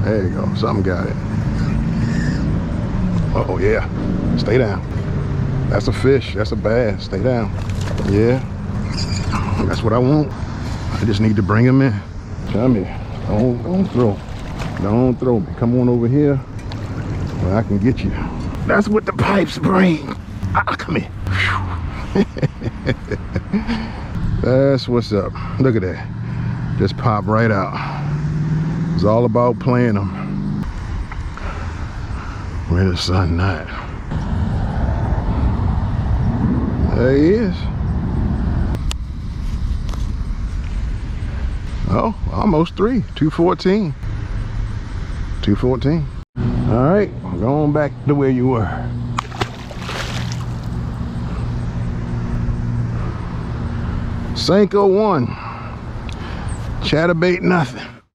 There you go. Something got it. Oh yeah. Stay down. That's a fish. That's a bass. Stay down. Yeah. That's what I want. I just need to bring him in. Come here. Don't throw. Don't throw me. Come on over here where I can get you. That's what the pipes bring. Ah, come here. That's what's up. Look at that. Just pop right out. It's all about playing them where the sun not. There he is. Oh, almost 3. 214. 214. All right, going back to where you were. Senko 1. Chatterbait nothing.